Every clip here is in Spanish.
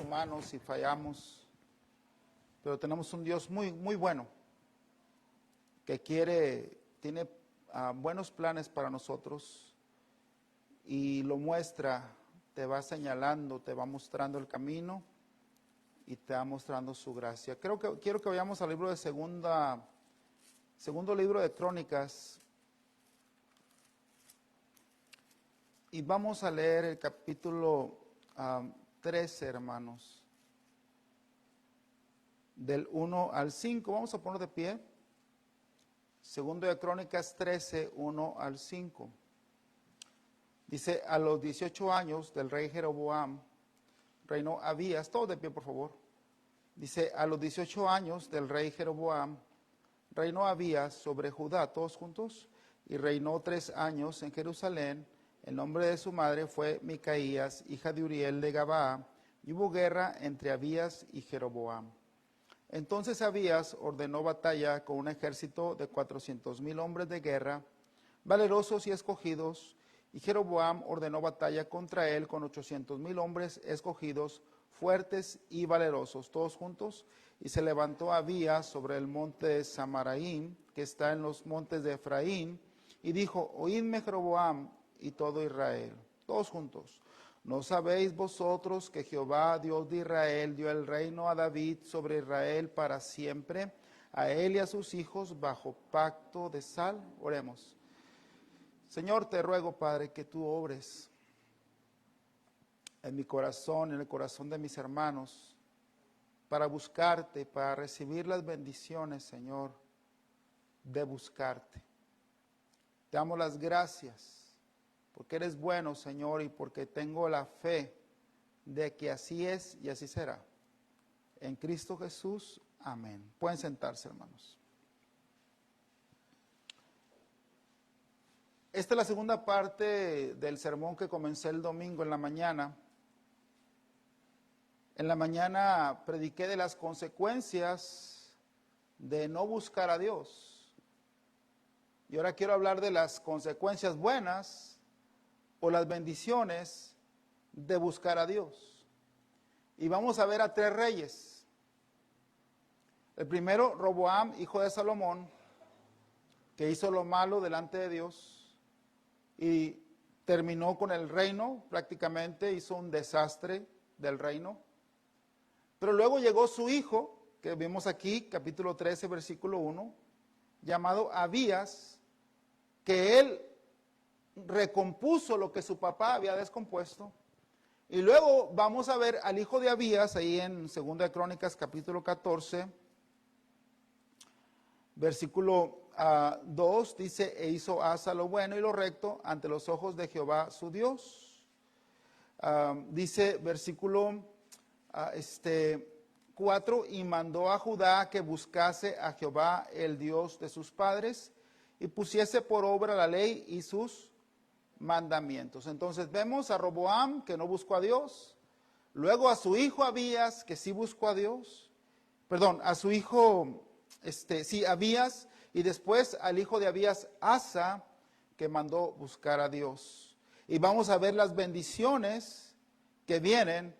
humanos y fallamos, pero tenemos un Dios muy, muy bueno, que tiene buenos planes para nosotros y lo muestra, te va señalando, te va mostrando el camino y te va mostrando su gracia. Quiero que vayamos al libro de segundo libro de Crónicas, y vamos a leer el capítulo 13, hermanos, del 1 al 5. Vamos a poner de pie. Segundo de Crónicas 13, 1 al 5. Dice: a los 18 años del rey Jeroboam, reinó Abías. Todos de pie, por favor. Dice: a los 18 años del rey Jeroboam, reinó Abías sobre Judá. Todos juntos. Y reinó 3 años en Jerusalén. El nombre de su madre fue Micaías, hija de Uriel de Gabaa, y hubo guerra entre Abías y Jeroboam. Entonces Abías ordenó batalla con un ejército de 400,000 hombres de guerra, valerosos y escogidos, y Jeroboam ordenó batalla contra él con 800,000 hombres escogidos, fuertes y valerosos, todos juntos. Y se levantó Abías sobre el monte de Samaraim, que está en los montes de Efraín, y dijo: oídme, Jeroboam y todo Israel, todos juntos. ¿No sabéis vosotros que Jehová, Dios de Israel, dio el reino a David sobre Israel para siempre, a él y a sus hijos bajo pacto de sal? Oremos. Señor, te ruego, Padre, que tú obres en mi corazón, en el corazón de mis hermanos, para buscarte, para recibir las bendiciones, Señor, de buscarte. Te damos las gracias, porque eres bueno, Señor, y porque tengo la fe de que así es y así será. En Cristo Jesús, amén. Pueden sentarse, hermanos. Esta es la segunda parte del sermón que comencé el domingo en la mañana. En la mañana prediqué de las consecuencias de no buscar a Dios. Y ahora quiero hablar de las consecuencias buenas o las bendiciones de buscar a Dios. Y vamos a ver a 3 reyes. El primero, Roboam, hijo de Salomón, que hizo lo malo delante de Dios y terminó con el reino, prácticamente hizo un desastre del reino. Pero luego llegó su hijo, que vimos aquí, capítulo 13, versículo 1, llamado Abías, que él recompuso lo que su papá había descompuesto. Y luego vamos a ver al hijo de Abías, ahí en 2 de Crónicas, capítulo 14, versículo 2, dice: e hizo Asa lo bueno y lo recto ante los ojos de Jehová su Dios. Dice versículo 4, y mandó a Judá que buscase a Jehová, el Dios de sus padres, y pusiese por obra la ley y sus mandamientos. Entonces vemos a Roboam, que no buscó a Dios, luego a su hijo Abías, que sí buscó a Dios, a su hijo, Abías, y después al hijo de Abías, Asa, que mandó buscar a Dios. Y vamos a ver las bendiciones que vienen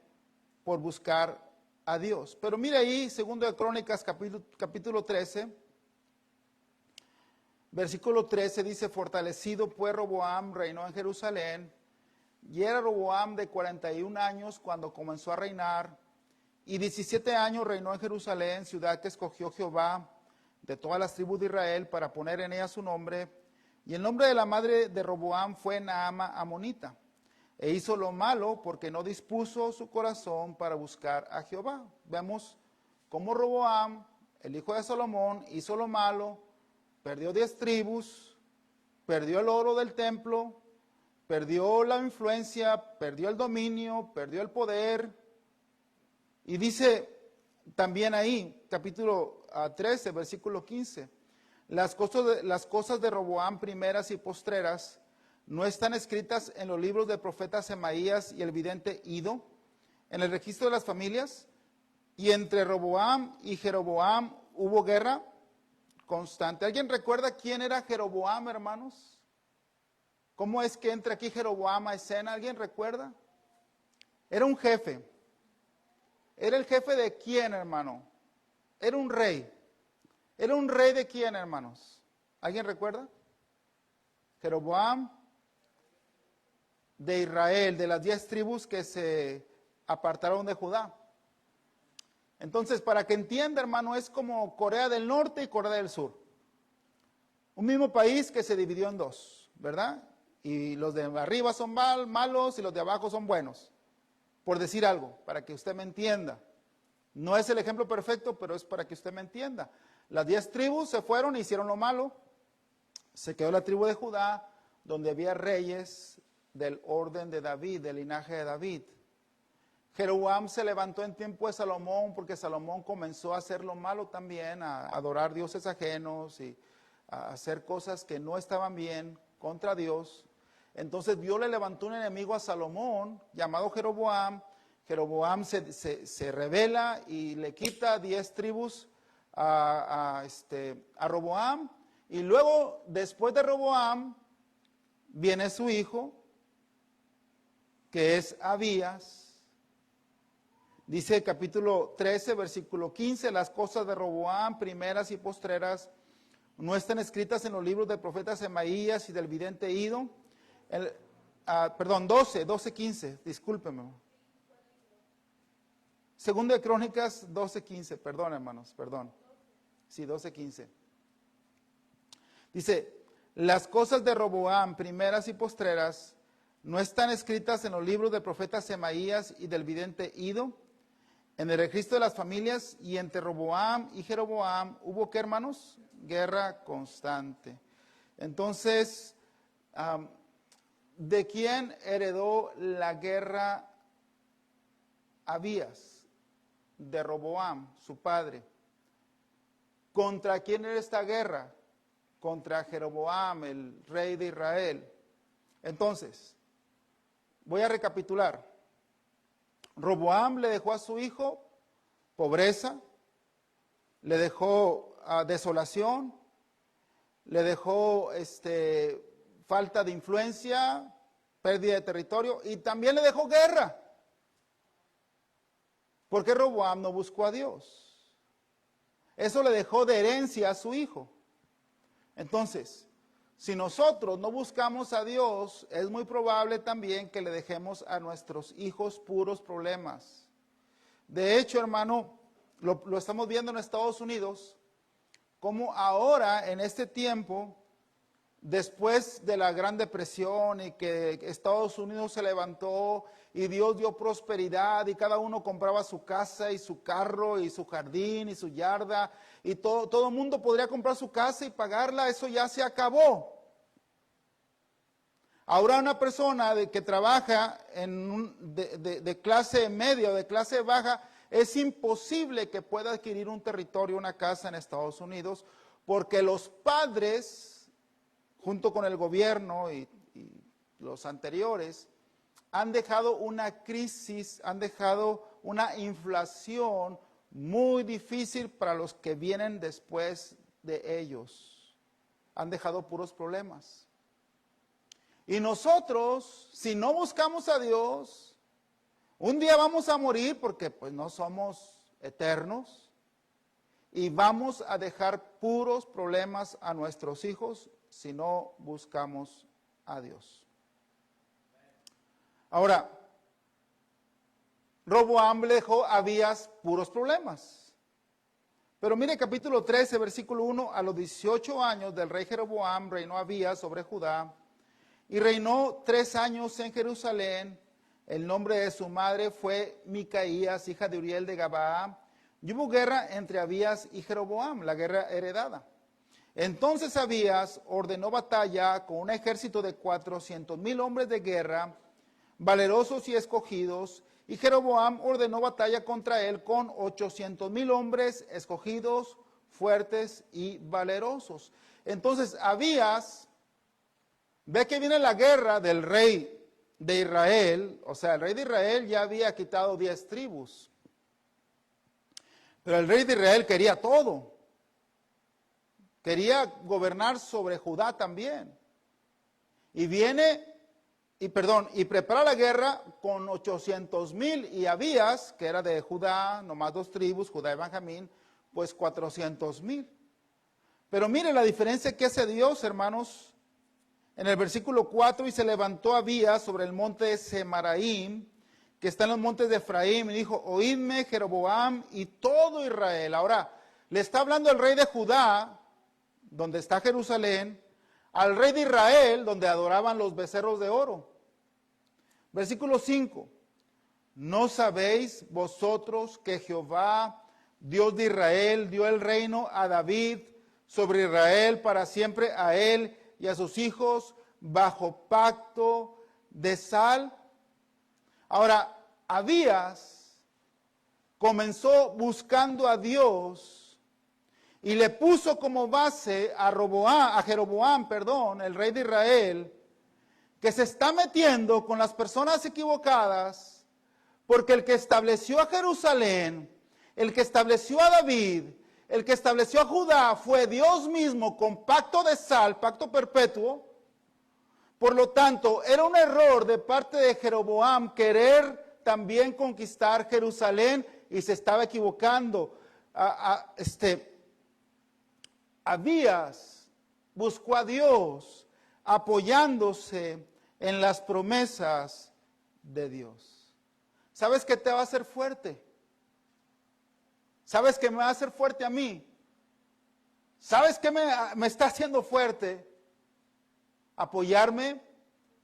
por buscar a Dios. Pero mire ahí, 2 de Crónicas, capítulo 13, versículo 13 dice: fortalecido pues Roboam reinó en Jerusalén, y era Roboam de 41 años cuando comenzó a reinar, y 17 años reinó en Jerusalén, ciudad que escogió Jehová de todas las tribus de Israel para poner en ella su nombre. Y el nombre de la madre de Roboam fue Naama Amonita. E hizo lo malo porque no dispuso su corazón para buscar a Jehová. Vemos cómo Roboam, el hijo de Salomón, hizo lo malo, perdió 10 tribus, perdió el oro del templo, perdió la influencia, perdió el dominio, perdió el poder. Y dice también ahí, capítulo 13, versículo 15, las cosas de Roboam primeras y postreras no están escritas en los libros del profeta Semaías y el vidente Ido, en el registro de las familias. Y entre Roboam y Jeroboam hubo guerra constante. ¿Alguien recuerda quién era Jeroboam, hermanos? ¿Cómo es que entra aquí Jeroboam a escena? ¿Alguien recuerda? Era un jefe. ¿Era el jefe de quién, hermano? Era un rey. ¿Era un rey de quién, hermanos? ¿Alguien recuerda? Jeroboam de Israel, de las 10 tribus que se apartaron de Judá. Entonces, para que entienda, hermano, es como Corea del Norte y Corea del Sur. Un mismo país que se dividió en dos, ¿verdad? Y los de arriba son malos y los de abajo son buenos. Por decir algo, para que usted me entienda. No es el ejemplo perfecto, pero es para que usted me entienda. Las 10 tribus se fueron e hicieron lo malo. Se quedó la tribu de Judá, donde había reyes del orden de David, del linaje de David. Jeroboam se levantó en tiempo de Salomón, porque Salomón comenzó a hacer lo malo también, a adorar dioses ajenos y a hacer cosas que no estaban bien contra Dios. Entonces Dios le levantó un enemigo a Salomón, llamado Jeroboam. Jeroboam se rebela y le quita 10 tribus a Roboam. Y luego, después de Roboam, viene su hijo, que es Abías. Dice el capítulo 13, versículo 15, las cosas de Roboam, primeras y postreras, no están escritas en los libros del profeta Semaías y del vidente Ido. 12, 15, discúlpeme. Segundo de Crónicas 12, 15, perdón, hermanos, perdón. Sí, 12, 15. Dice, las cosas de Roboam, primeras y postreras, no están escritas en los libros del profeta Semaías y del vidente Ido. En el registro de las familias, y entre Roboam y Jeroboam hubo, ¿qué, hermanos? Guerra constante. Entonces, ¿de quién heredó la guerra Abías? De Roboam, su padre. ¿Contra quién era esta guerra? Contra Jeroboam, el rey de Israel. Entonces, voy a recapitular. Roboam le dejó a su hijo pobreza, le dejó desolación, le dejó falta de influencia, pérdida de territorio y también le dejó guerra. Porque Roboam no buscó a Dios. Eso le dejó de herencia a su hijo. Entonces, si nosotros no buscamos a Dios, es muy probable también que le dejemos a nuestros hijos puros problemas. De hecho, hermano, lo estamos viendo en Estados Unidos, como ahora, en este tiempo, después de la Gran Depresión y que Estados Unidos se levantó y Dios dio prosperidad y cada uno compraba su casa y su carro y su jardín y su yarda y todo el mundo podría comprar su casa y pagarla, eso ya se acabó. Ahora una persona que trabaja de clase media o de clase baja, es imposible que pueda adquirir un territorio, una casa en Estados Unidos, porque los padres, junto con el gobierno y los anteriores, han dejado una crisis, han dejado una inflación muy difícil para los que vienen después de ellos. Han dejado puros problemas. Y nosotros, si no buscamos a Dios, un día vamos a morir porque pues no somos eternos y vamos a dejar puros problemas a nuestros hijos si no buscamos a Dios. Ahora, Roboam le dejó a Abías puros problemas. Pero mire capítulo 13, versículo 1, a los 18 años del rey Jeroboam reinó Abías sobre Judá y reinó 3 años en Jerusalén. El nombre de su madre fue Micaías, hija de Uriel de Gabaa. Y hubo guerra entre Abías y Jeroboam, la guerra heredada. Entonces Abías ordenó batalla con un ejército de 400,000 hombres de guerra, valerosos y escogidos, y Jeroboam ordenó batalla contra él con 800,000 hombres escogidos, fuertes y valerosos. Entonces Abías ve que viene la guerra del rey de Israel, o sea, el rey de Israel ya había quitado 10 tribus, pero el rey de Israel quería todo, quería gobernar sobre Judá también, y viene y prepara la guerra con 800,000, y Abías, que era de Judá, nomás 2 tribus, Judá y Benjamín, pues 400,000. Pero mire la diferencia que hace Dios, hermanos, en el versículo 4, y se levantó Abías sobre el monte Semaraim, que está en los montes de Efraín, y dijo, oídme Jeroboam y todo Israel. Ahora, le está hablando el rey de Judá, donde está Jerusalén, al rey de Israel, donde adoraban los becerros de oro. Versículo 5, ¿no sabéis vosotros que Jehová, Dios de Israel, dio el reino a David sobre Israel para siempre, a él y a sus hijos, bajo pacto de sal? Ahora, Abías comenzó buscando a Dios y le puso como base a Jeroboam, el rey de Israel, que se está metiendo con las personas equivocadas, porque el que estableció a Jerusalén, el que estableció a David, el que estableció a Judá fue Dios mismo con pacto de sal, pacto perpetuo. Por lo tanto, era un error de parte de Jeroboam querer también conquistar Jerusalén, y se estaba equivocando. Abías buscó a Dios apoyándose en las promesas de Dios. ¿Sabes qué te va a hacer fuerte? ¿Sabes qué me va a hacer fuerte a mí? ¿Sabes qué me está haciendo fuerte? Apoyarme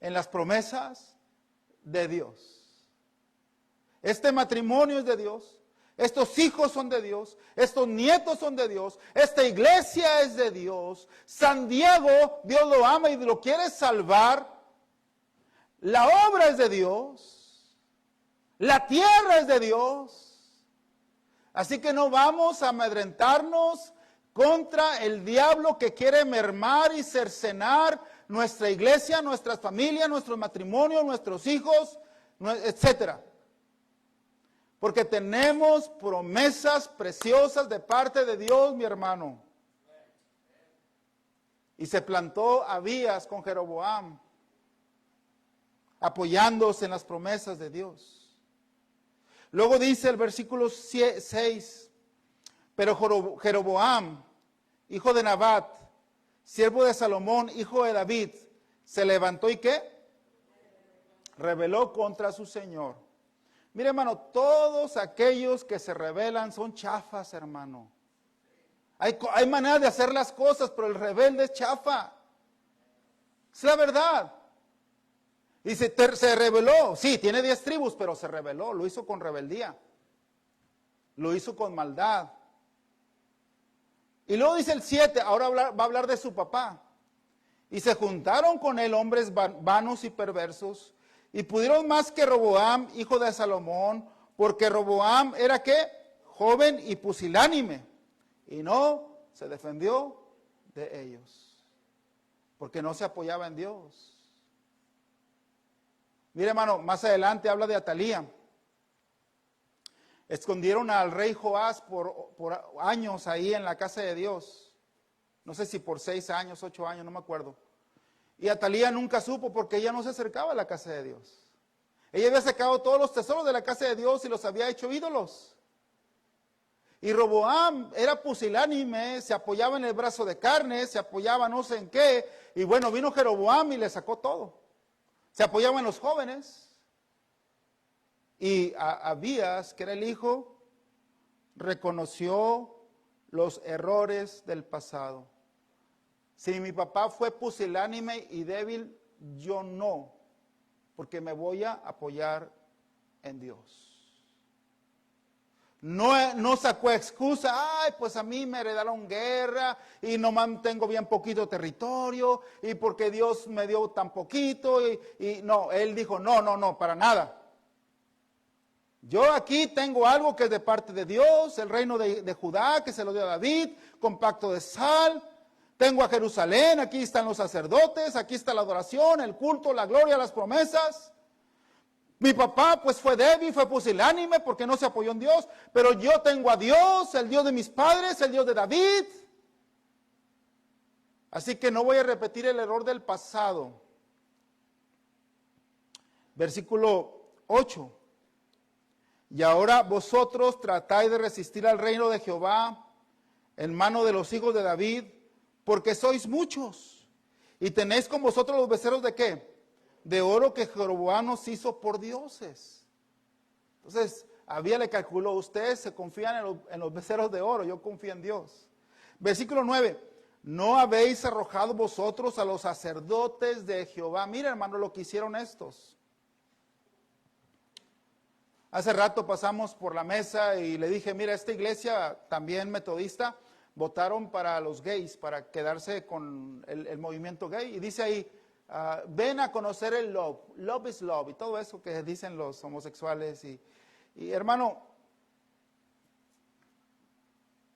en las promesas de Dios. Este matrimonio es de Dios. Estos hijos son de Dios. Estos nietos son de Dios. Esta iglesia es de Dios. San Diego, Dios lo ama y lo quiere salvar. La obra es de Dios. La tierra es de Dios. Así que no vamos a amedrentarnos contra el diablo que quiere mermar y cercenar nuestra iglesia, nuestras familias, nuestros matrimonios, nuestros hijos, etcétera. Porque tenemos promesas preciosas de parte de Dios, mi hermano. Y se plantó Abías con Jeroboam, apoyándose en las promesas de Dios. Luego dice el versículo 6, pero Jeroboam, hijo de Nabat, siervo de Salomón, hijo de David, se levantó y ¿qué? Rebeló contra su señor. Mire, hermano, todos aquellos que se rebelan son chafas, hermano. Hay manera de hacer las cosas, pero el rebelde es chafa. Es la verdad. Y se rebeló. Sí, tiene 10 tribus, pero se rebeló. Lo hizo con rebeldía. Lo hizo con maldad. Y luego dice el 7, ahora va a hablar de su papá. Y se juntaron con él hombres vanos y perversos, y pudieron más que Roboam, hijo de Salomón, porque Roboam era ¿qué? Joven y pusilánime, y no se defendió de ellos, porque no se apoyaba en Dios. Mire, hermano, más adelante habla de Atalía. Escondieron al rey Joás por años ahí en la casa de Dios. No sé si por 6 años, 8 años, no me acuerdo. Y Atalía nunca supo porque ella no se acercaba a la casa de Dios. Ella había sacado todos los tesoros de la casa de Dios y los había hecho ídolos. Y Roboam era pusilánime, se apoyaba en el brazo de carne, se apoyaba no sé en qué. Y bueno, vino Jeroboam y le sacó todo. Se apoyaba en los jóvenes. Y Abías, que era el hijo, reconoció los errores del pasado. Si mi papá fue pusilánime y débil, yo no, porque me voy a apoyar en Dios. No sacó excusa, ay, pues a mí me heredaron guerra y nomás tengo bien poquito territorio y porque Dios me dio tan poquito y no, él dijo, no, para nada. Yo aquí tengo algo que es de parte de Dios, el reino de Judá que se lo dio a David, con pacto de sal. Tengo a Jerusalén, aquí están los sacerdotes, aquí está la adoración, el culto, la gloria, las promesas. Mi papá pues fue débil, fue pusilánime porque no se apoyó en Dios, pero yo tengo a Dios, el Dios de mis padres, el Dios de David. Así que no voy a repetir el error del pasado. Versículo 8. Y ahora vosotros tratáis de resistir al reino de Jehová en mano de los hijos de David, porque sois muchos. Y tenéis con vosotros los becerros de ¿qué? De oro que Jeroboam nos hizo por dioses. Entonces, Abías le calculó, ustedes se confían en los becerros de oro, yo confío en Dios. Versículo 9, ¿no habéis arrojado vosotros a los sacerdotes de Jehová? Mira, hermano, lo que hicieron estos. Hace rato pasamos por la mesa y le dije, mira, esta iglesia también metodista, votaron para los gays, para quedarse con el movimiento gay. Y dice ahí, ven a conocer el love is love, y todo eso que dicen los homosexuales. Y hermano,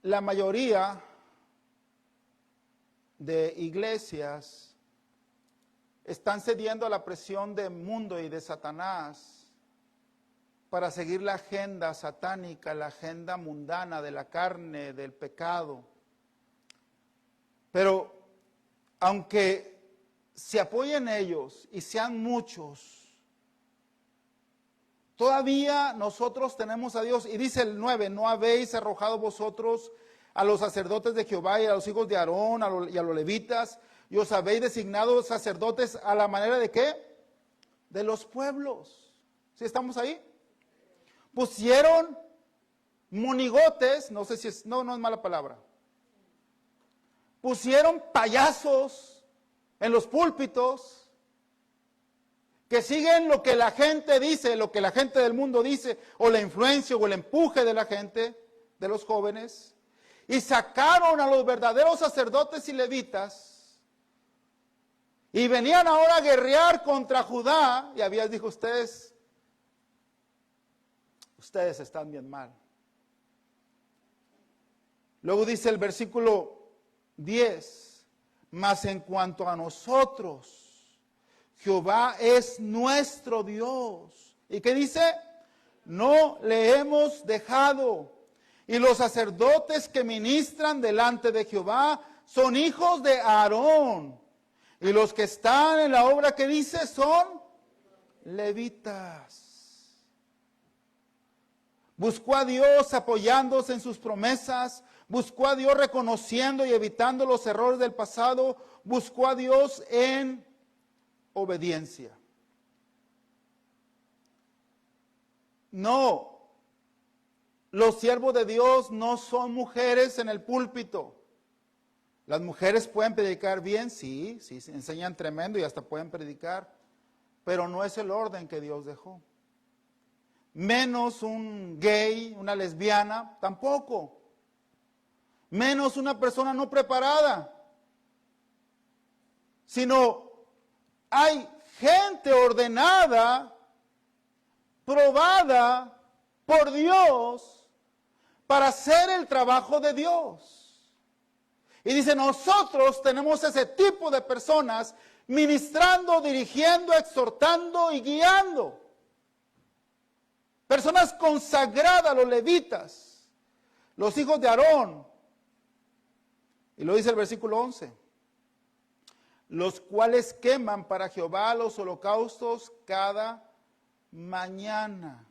la mayoría de iglesias están cediendo a la presión del mundo y de Satanás para seguir la agenda satánica, la agenda mundana de la carne, del pecado. Pero aunque se apoyen ellos y sean muchos, todavía nosotros tenemos a Dios. Y dice el 9, ¿no habéis arrojado vosotros a los sacerdotes de Jehová y a los hijos de Aarón y a los levitas? Y os habéis designado sacerdotes a la manera de ¿qué? De los pueblos. ¿Sí estamos ahí? Pusieron monigotes, no sé si es, no es mala palabra. Pusieron payasos en los púlpitos que siguen lo que la gente dice, lo que la gente del mundo dice, o la influencia o el empuje de la gente, de los jóvenes, y sacaron a los verdaderos sacerdotes y levitas, y venían ahora a guerrear contra Judá, y Abías dijo, ustedes están bien mal. Luego dice el versículo 10, mas en cuanto a nosotros, Jehová es nuestro Dios. ¿Y qué dice? No le hemos dejado. Y los sacerdotes que ministran delante de Jehová son hijos de Aarón. Y los que están en la obra que dice son levitas. Buscó a Dios apoyándose en sus promesas, buscó a Dios reconociendo y evitando los errores del pasado, buscó a Dios en obediencia. No, los siervos de Dios no son mujeres en el púlpito. Las mujeres pueden predicar bien, sí, enseñan tremendo y hasta pueden predicar, pero no es el orden que Dios dejó. Menos un gay, una lesbiana, tampoco. Menos una persona no preparada. Sino hay gente ordenada, probada por Dios para hacer el trabajo de Dios. Y dice, nosotros tenemos ese tipo de personas ministrando, dirigiendo, exhortando y guiando. Personas consagradas, los levitas, los hijos de Aarón. Y lo dice el versículo 11. Los cuales queman para Jehová los holocaustos cada mañana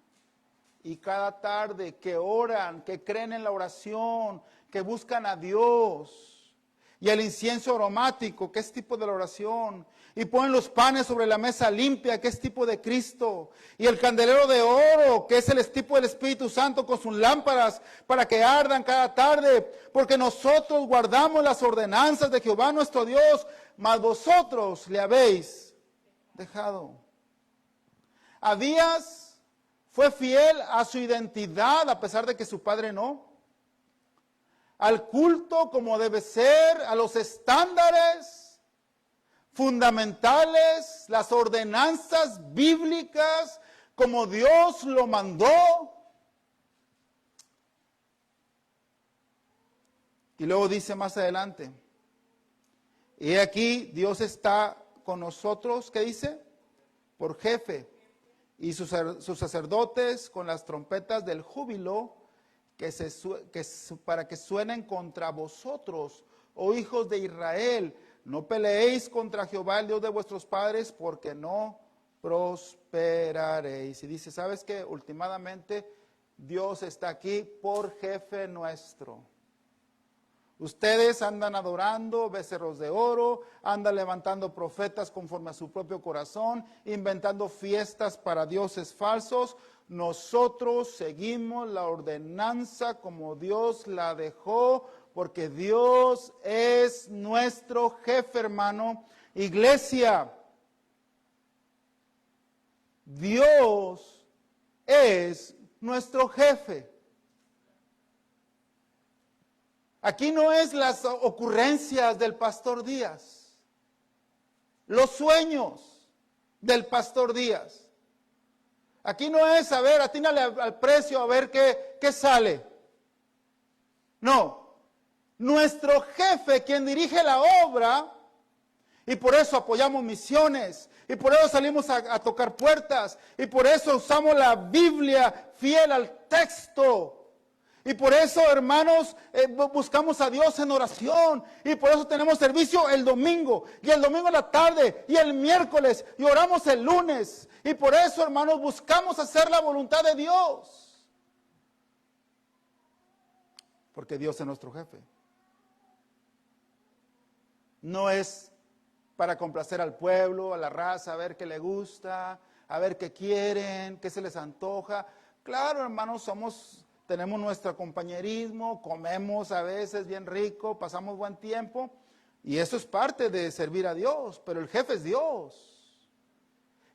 y cada tarde, que oran, que creen en la oración, que buscan a Dios. Y el incienso aromático, que es tipo de la oración. Y ponen los panes sobre la mesa limpia, que es tipo de Cristo. Y el candelero de oro, que es el tipo del Espíritu Santo, con sus lámparas para que ardan cada tarde. Porque nosotros guardamos las ordenanzas de Jehová nuestro Dios, mas vosotros le habéis dejado. Abías fue fiel a su identidad, a pesar de que su padre no. Al culto como debe ser, a los estándares fundamentales, las ordenanzas bíblicas, como Dios lo mandó. Y luego dice más adelante, y aquí Dios está con nosotros, ¿qué dice? Por jefe, y sus sacerdotes con las trompetas del júbilo, para que suenen contra vosotros, oh hijos de Israel. No peleéis contra Jehová, el Dios de vuestros padres, porque no prosperaréis. Y dice, ¿sabes qué? Últimamente Dios está aquí por jefe nuestro. Ustedes andan adorando becerros de oro, andan levantando profetas conforme a su propio corazón, inventando fiestas para dioses falsos. Nosotros seguimos la ordenanza como Dios la dejó, porque Dios es nuestro jefe, hermano. Iglesia, Dios es nuestro jefe. Aquí no es las ocurrencias del pastor Díaz, los sueños del pastor Díaz. Aquí no es, a ver, atínale al precio, a ver qué sale. No, nuestro jefe, quien dirige la obra, y por eso apoyamos misiones, y por eso salimos a tocar puertas, y por eso usamos la Biblia fiel al texto. Y por eso, hermanos, buscamos a Dios en oración. Y por eso tenemos servicio el domingo. Y el domingo en la tarde. Y el miércoles. Y oramos el lunes. Y por eso, hermanos, buscamos hacer la voluntad de Dios. Porque Dios es nuestro jefe. No es para complacer al pueblo, a la raza, a ver qué le gusta, a ver qué quieren, qué se les antoja. Claro, hermanos, tenemos nuestro compañerismo, comemos a veces bien rico, pasamos buen tiempo, y eso es parte de servir a Dios, pero el jefe es Dios.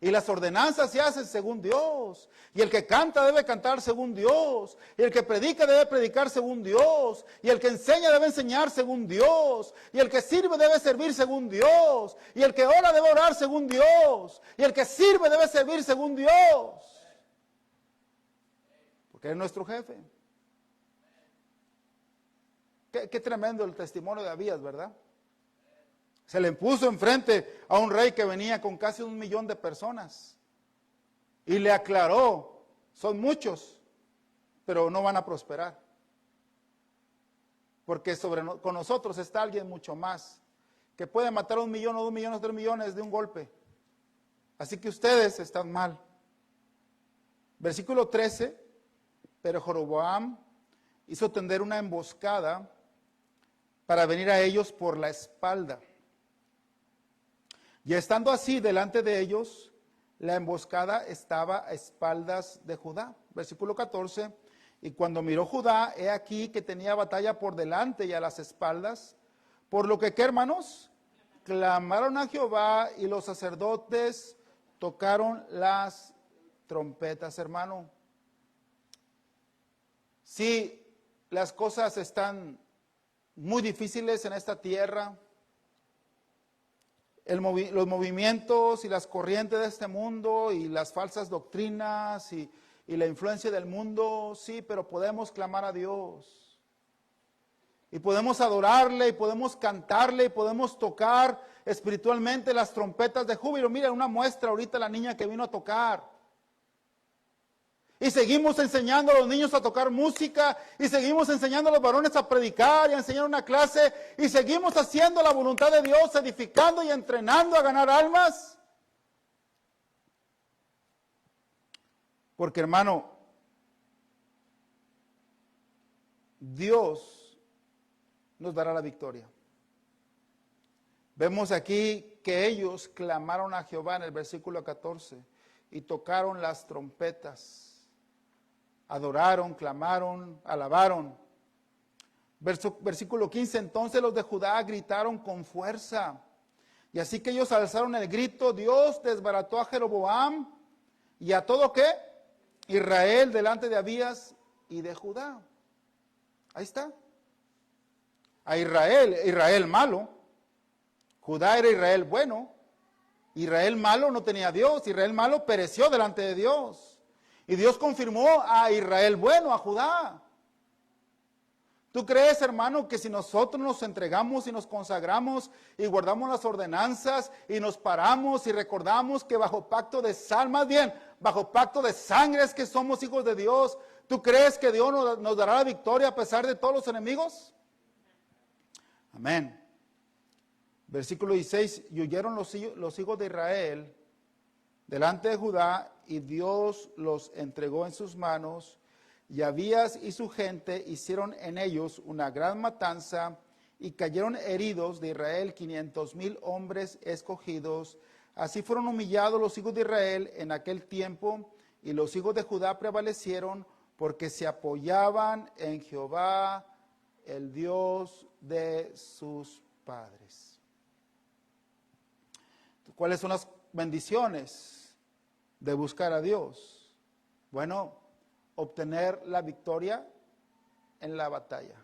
Y las ordenanzas se hacen según Dios, y el que canta debe cantar según Dios, y el que predica debe predicar según Dios, y el que enseña debe enseñar según Dios, y el que sirve debe servir según Dios, y el que ora debe orar según Dios, y el que sirve debe servir según Dios. Porque es nuestro jefe. Qué tremendo el testimonio de Abías, ¿verdad? Se le puso enfrente a un rey que venía con casi 1 millón de personas. Y le aclaró, son muchos, pero no van a prosperar. Porque con nosotros está alguien mucho más, que puede matar 1 millón o 2 millones, 3 millones de un golpe. Así que ustedes están mal. Versículo 13. Pero Jeroboam hizo tender una emboscada para venir a ellos por la espalda. Y estando así delante de ellos, la emboscada estaba a espaldas de Judá. Versículo 14. Y cuando miró Judá, he aquí que tenía batalla por delante y a las espaldas. Por lo que, ¿qué, hermanos? Clamaron a Jehová y los sacerdotes tocaron las trompetas, hermano. Sí, las cosas están muy difíciles en esta tierra. Los movimientos y las corrientes de este mundo y las falsas doctrinas y la influencia del mundo, sí, pero podemos clamar a Dios. Y podemos adorarle, y podemos cantarle, y podemos tocar espiritualmente las trompetas de júbilo. Mira, una muestra ahorita la niña que vino a tocar. Y seguimos enseñando a los niños a tocar música, y seguimos enseñando a los varones a predicar y a enseñar una clase, y seguimos haciendo la voluntad de Dios, edificando y entrenando a ganar almas. Porque, hermano, Dios nos dará la victoria. Vemos aquí que ellos clamaron a Jehová en el versículo 14 y tocaron las trompetas. Adoraron, clamaron, alabaron. Versículo 15, entonces los de Judá gritaron con fuerza. Y así que ellos alzaron el grito, Dios desbarató a Jeroboam y a todo ¿qué? Israel delante de Abías y de Judá. Ahí está. A Israel malo. Judá era Israel bueno. Israel malo no tenía Dios. Israel malo pereció delante de Dios. Y Dios confirmó a Israel bueno, a Judá. ¿Tú crees, hermano, que si nosotros nos entregamos y nos consagramos y guardamos las ordenanzas y nos paramos y recordamos que bajo pacto de sal, más bien, bajo pacto de sangre es que somos hijos de Dios, ¿tú crees que Dios nos dará la victoria a pesar de todos los enemigos? Amén. Versículo 16, y huyeron los hijos de Israel delante de Judá, y Dios los entregó en sus manos, y Abías y su gente hicieron en ellos una gran matanza, y cayeron heridos de Israel 500,000 hombres escogidos. Así fueron humillados los hijos de Israel en aquel tiempo, y los hijos de Judá prevalecieron, porque se apoyaban en Jehová, el Dios de sus padres. ¿Cuáles son las bendiciones de buscar a Dios? Bueno, obtener la victoria en la batalla.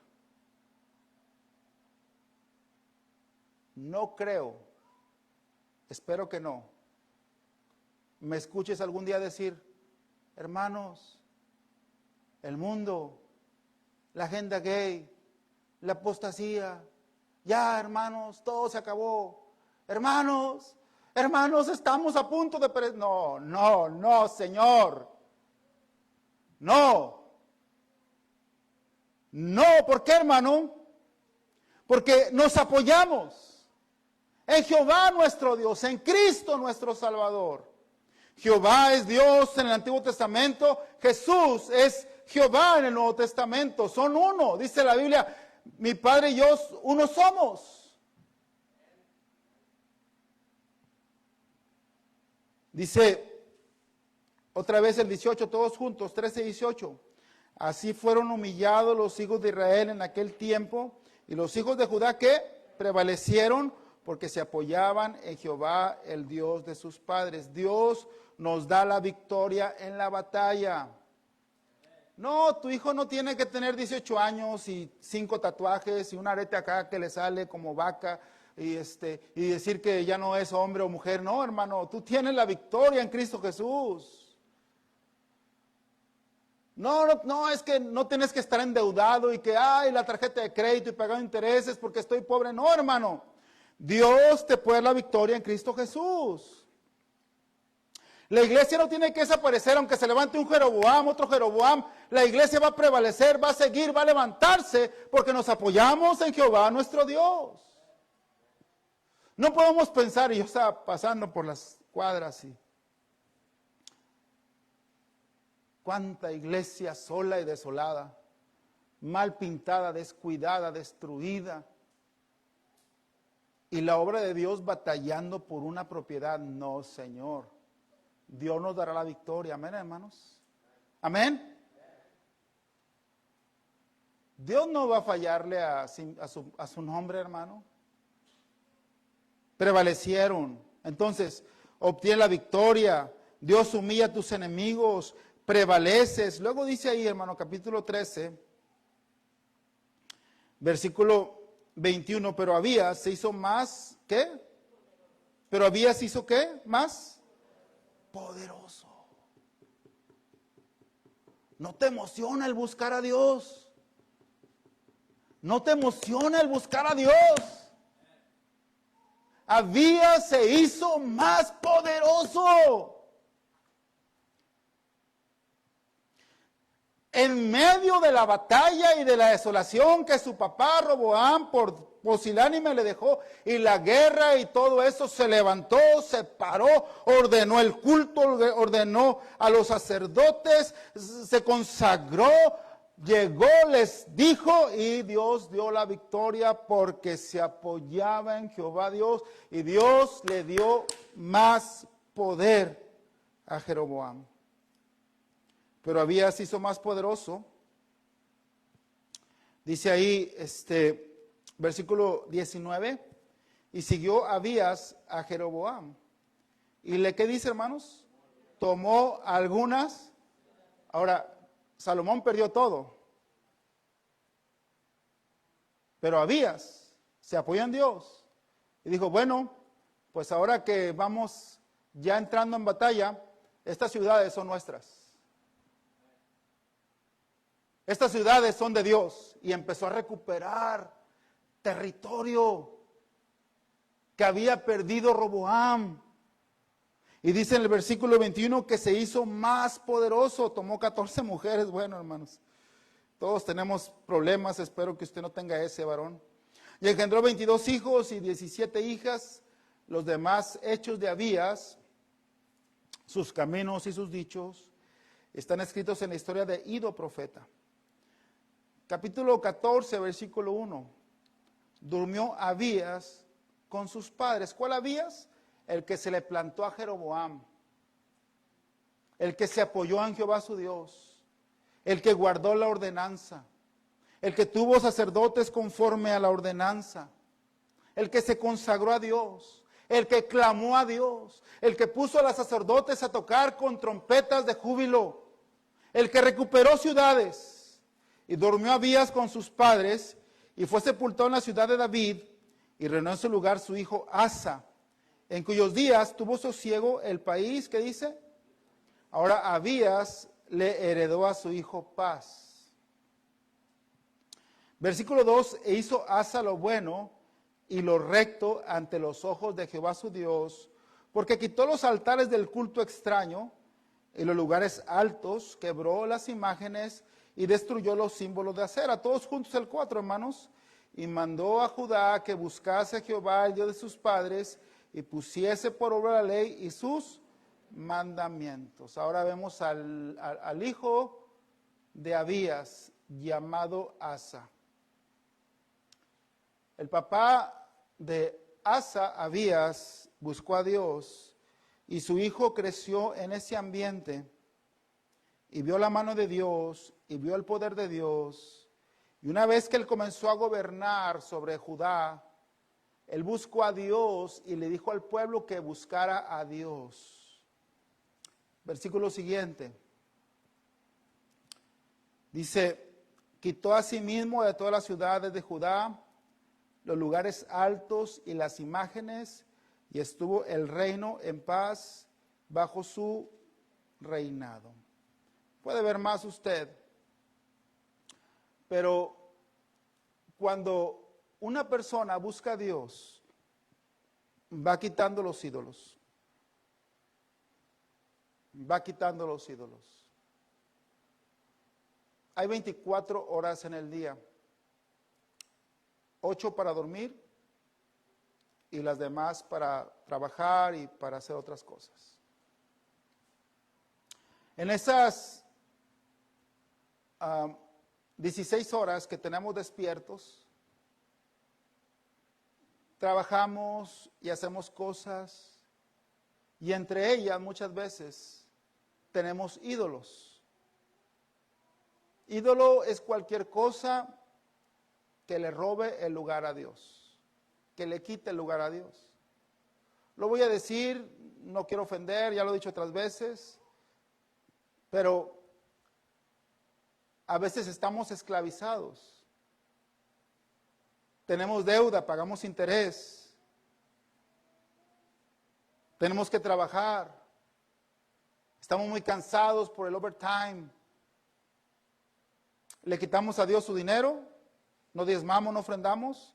No creo, espero que no, me escuches algún día decir, hermanos, el mundo, la agenda gay, la apostasía, ya hermanos, todo se acabó. Hermanos, estamos a punto de... No, Señor. No, ¿por qué, hermano? Porque nos apoyamos en Jehová nuestro Dios, en Cristo nuestro Salvador. Jehová es Dios en el Antiguo Testamento, Jesús es Jehová en el Nuevo Testamento, son uno, dice la Biblia, mi Padre y yo uno somos. Dice otra vez el 18, todos juntos, 13 y 18. Así fueron humillados los hijos de Israel en aquel tiempo, y los hijos de Judá que prevalecieron porque se apoyaban en Jehová, el Dios de sus padres. Dios nos da la victoria en la batalla. No, tu hijo no tiene que tener 18 años y 5 tatuajes y un arete acá que le sale como vaca y decir que ya no es hombre o mujer. No, hermano, tú tienes la victoria en Cristo Jesús. No, es que no tienes que estar endeudado y que, la tarjeta de crédito y pagando intereses porque estoy pobre. No, hermano, Dios te puede dar la victoria en Cristo Jesús. La iglesia no tiene que desaparecer, aunque se levante un Jeroboam, otro Jeroboam. La iglesia va a prevalecer, va a seguir, va a levantarse, porque nos apoyamos en Jehová nuestro Dios. No podemos pensar, y yo estaba pasando por las cuadras y cuánta iglesia sola y desolada, mal pintada, descuidada, destruida. Y la obra de Dios batallando por una propiedad. No, Señor. Dios nos dará la victoria. Amén, hermanos. Amén. Dios no va a fallarle a su nombre, hermano. Prevalecieron. Entonces, obtiene la victoria. Dios humilla a tus enemigos. Prevaleces. Luego dice ahí, hermano, capítulo 13, versículo 21, pero Abías se hizo más, ¿qué? Pero Abías se hizo, ¿qué? Más poderoso. ¿No te emociona el buscar a Dios? ¿No te emociona el buscar a Dios? Abías se hizo más poderoso. En medio de la batalla y de la desolación que su papá Roboam por pusilánime le dejó, y la guerra y todo eso, se levantó, se paró, ordenó el culto, ordenó a los sacerdotes, se consagró, llegó, les dijo, y Dios dio la victoria porque se apoyaba en Jehová Dios, y Dios le dio más poder a Jeroboam. Pero Abías se hizo más poderoso. Dice ahí, versículo 19, y siguió Abías a Jeroboam. ¿Y qué dice, hermanos? Tomó algunas. Ahora, Salomón perdió todo. Pero Abías se apoyó en Dios. Y dijo, bueno, pues ahora que vamos ya entrando en batalla, estas ciudades son nuestras. Estas ciudades son de Dios, y empezó a recuperar territorio que había perdido Roboam. Y dice en el versículo 21 que se hizo más poderoso, tomó 14 mujeres. Bueno, hermanos, todos tenemos problemas, espero que usted no tenga ese, varón. Y engendró 22 hijos y 17 hijas. Los demás hechos de Abías, sus caminos y sus dichos están escritos en la historia de Ido profeta. Capítulo 14, versículo 1. Durmió Abías con sus padres. ¿Cuál Abías? El que se le plantó a Jeroboam. El que se apoyó en Jehová su Dios. El que guardó la ordenanza. El que tuvo sacerdotes conforme a la ordenanza. El que se consagró a Dios. El que clamó a Dios. El que puso a los sacerdotes a tocar con trompetas de júbilo. El que recuperó ciudades. Y durmió Abías con sus padres y fue sepultado en la ciudad de David y reinó en su lugar su hijo Asa, en cuyos días tuvo sosiego el país, ¿qué dice? Ahora Abías le heredó a su hijo paz. Versículo 2, e hizo Asa lo bueno y lo recto ante los ojos de Jehová su Dios, porque quitó los altares del culto extraño y los lugares altos, quebró las imágenes y destruyó los símbolos de acera. Todos juntos el 4, hermanos. Y mandó a Judá que buscase a Jehová, el Dios de sus padres, y pusiese por obra la ley y sus mandamientos. Ahora vemos al hijo de Abías, llamado Asa. El papá de Asa, Abías, buscó a Dios, y su hijo creció en ese ambiente, y vio la mano de Dios, y vio el poder de Dios. Y una vez que él comenzó a gobernar sobre Judá, él buscó a Dios y le dijo al pueblo que buscara a Dios. Versículo siguiente. Dice, quitó a sí mismo de todas las ciudades de Judá los lugares altos y las imágenes, y estuvo el reino en paz bajo su reinado. Puede ver más usted, pero cuando una persona busca a Dios, va quitando los ídolos. Va quitando los ídolos. Hay 24 horas en el día. 8 para dormir y las demás para trabajar y para hacer otras cosas. En esas 16 horas que tenemos despiertos, trabajamos y hacemos cosas, y entre ellas muchas veces tenemos ídolos. Ídolo es cualquier cosa que le robe el lugar a Dios, que le quite el lugar a Dios. Lo voy a decir, no quiero ofender, ya lo he dicho otras veces, pero a veces estamos esclavizados. Tenemos deuda, pagamos interés. Tenemos que trabajar. Estamos muy cansados por el overtime. Le quitamos a Dios su dinero, no diezmamos, no ofrendamos,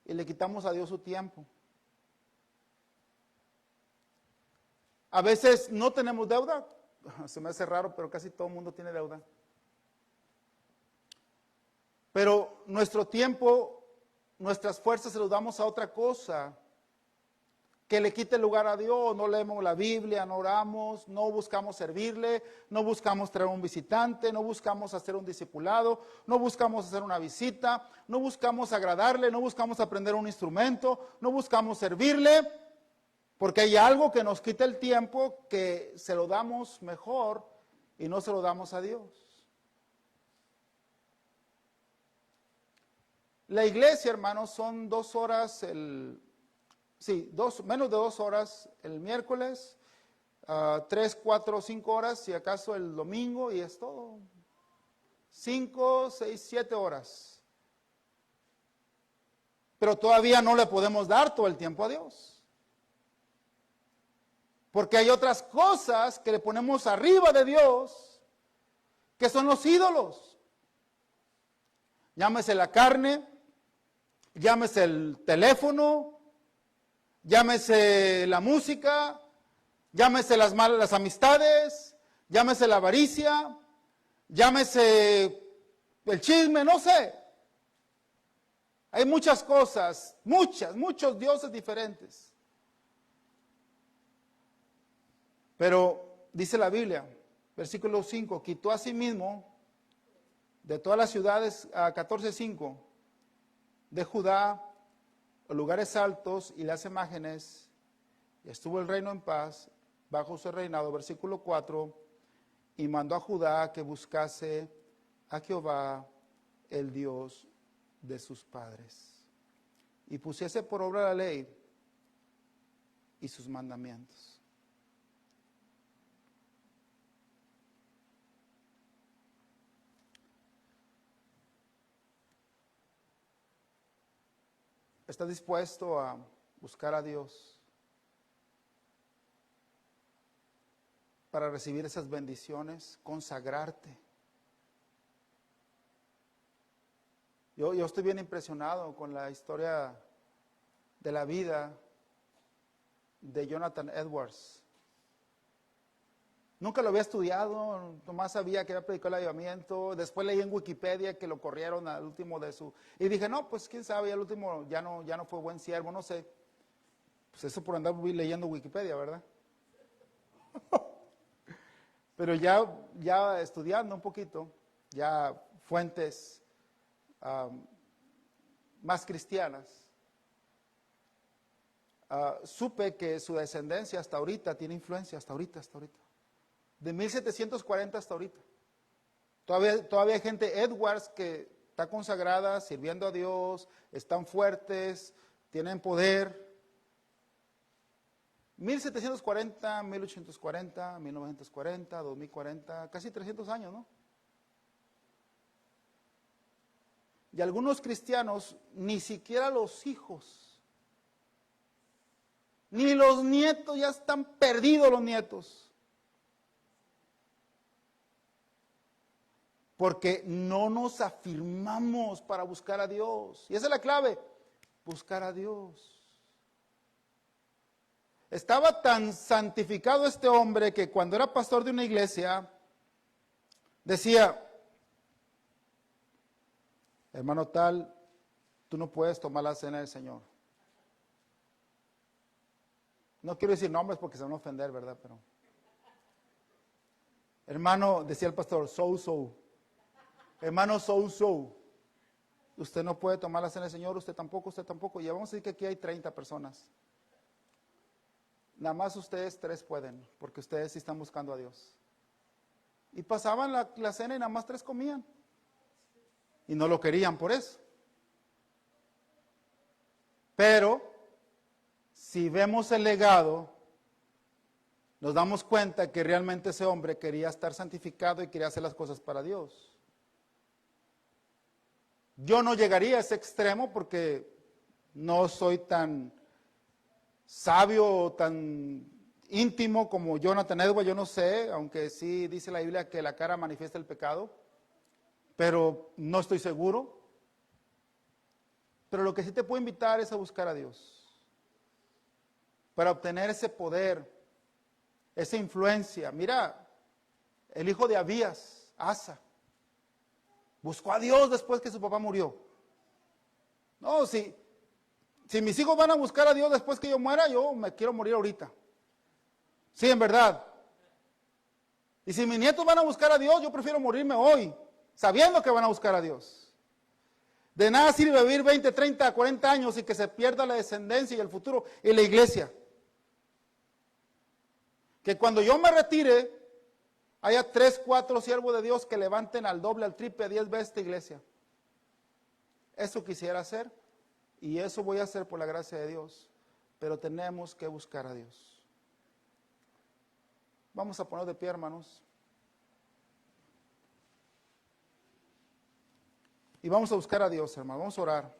y le quitamos a Dios su tiempo. A veces no tenemos deuda. Se me hace raro, pero casi todo el mundo tiene deuda. Pero nuestro tiempo, nuestras fuerzas se los damos a otra cosa que le quite el lugar a Dios. No leemos la Biblia, no oramos, no buscamos servirle, no buscamos traer un visitante, no buscamos hacer un discipulado, no buscamos hacer una visita, no buscamos agradarle, no buscamos aprender un instrumento, no buscamos servirle, porque hay algo que nos quita el tiempo que se lo damos mejor y no se lo damos a Dios. La iglesia, hermanos, son 2 horas, menos de 2 horas el miércoles, 3, 4, 5 horas, si acaso el domingo, y es todo. 5, 6, 7 horas. Pero todavía no le podemos dar todo el tiempo a Dios. Porque hay otras cosas que le ponemos arriba de Dios, que son los ídolos. Llámese la carne, llámese el teléfono, llámese la música, llámese las amistades, llámese la avaricia, llámese el chisme, no sé. Hay muchas cosas, muchos dioses diferentes. Pero dice la Biblia, versículo 5, quitó a sí mismo de todas las ciudades, a 14:5, de Judá, los lugares altos y las imágenes, y estuvo el reino en paz bajo su reinado. Versículo 4, y mandó a Judá que buscase a Jehová, el Dios de sus padres, y pusiese por obra la ley y sus mandamientos. ¿Estás dispuesto a buscar a Dios para recibir esas bendiciones? Consagrarte. Yo estoy bien impresionado con la historia de la vida de Jonathan Edwards. Nunca lo había estudiado, nomás sabía que había predicado el avivamiento. Después leí en Wikipedia que lo corrieron al último de su... Y dije, no, pues quién sabe, al último ya no fue buen siervo, no sé. Pues eso por andar leyendo Wikipedia, ¿verdad? Pero ya estudiando un poquito, ya fuentes más cristianas, supe que su descendencia hasta ahorita tiene influencia, hasta ahorita. De 1740 hasta ahorita. Todavía hay gente Edwards que está consagrada, sirviendo a Dios, están fuertes, tienen poder. 1740, 1840, 1940, 2040, casi 300 años, ¿no? Y algunos cristianos, ni siquiera los hijos, ni los nietos, ya están perdidos los nietos. Porque no nos afirmamos para buscar a Dios. Y esa es la clave, buscar a Dios. Estaba tan santificado este hombre que cuando era pastor de una iglesia, decía, hermano tal, tú no puedes tomar la cena del Señor. No quiero decir nombres porque se van a ofender, ¿verdad? Pero, hermano, decía el pastor, hermano, usted no puede tomar la cena del Señor, usted tampoco. Y vamos a decir que aquí hay 30 personas. Nada más ustedes 3 pueden, porque ustedes sí están buscando a Dios. Y pasaban la cena y nada más 3 comían. Y no lo querían por eso. Pero, si vemos el legado, nos damos cuenta que realmente ese hombre quería estar santificado y quería hacer las cosas para Dios. Yo no llegaría a ese extremo porque no soy tan sabio o tan íntimo como Jonathan Edwards, yo no sé, aunque sí dice la Biblia que la cara manifiesta el pecado, pero no estoy seguro. Pero lo que sí te puedo invitar es a buscar a Dios para obtener ese poder, esa influencia. Mira, el hijo de Abías, Asa, buscó a Dios después que su papá murió. No, si mis hijos van a buscar a Dios después que yo muera, yo me quiero morir ahorita. Sí, en verdad. Y si mis nietos van a buscar a Dios, yo prefiero morirme hoy, sabiendo que van a buscar a Dios. De nada sirve vivir 20, 30, 40 años y que se pierda la descendencia y el futuro y la iglesia. Que cuando yo me retire, haya 3, 4 siervos de Dios que levanten al doble, al triple, 10 veces esta iglesia. Eso quisiera hacer. Y eso voy a hacer por la gracia de Dios. Pero tenemos que buscar a Dios. Vamos a poner de pie, hermanos. Y vamos a buscar a Dios, hermanos. Vamos a orar.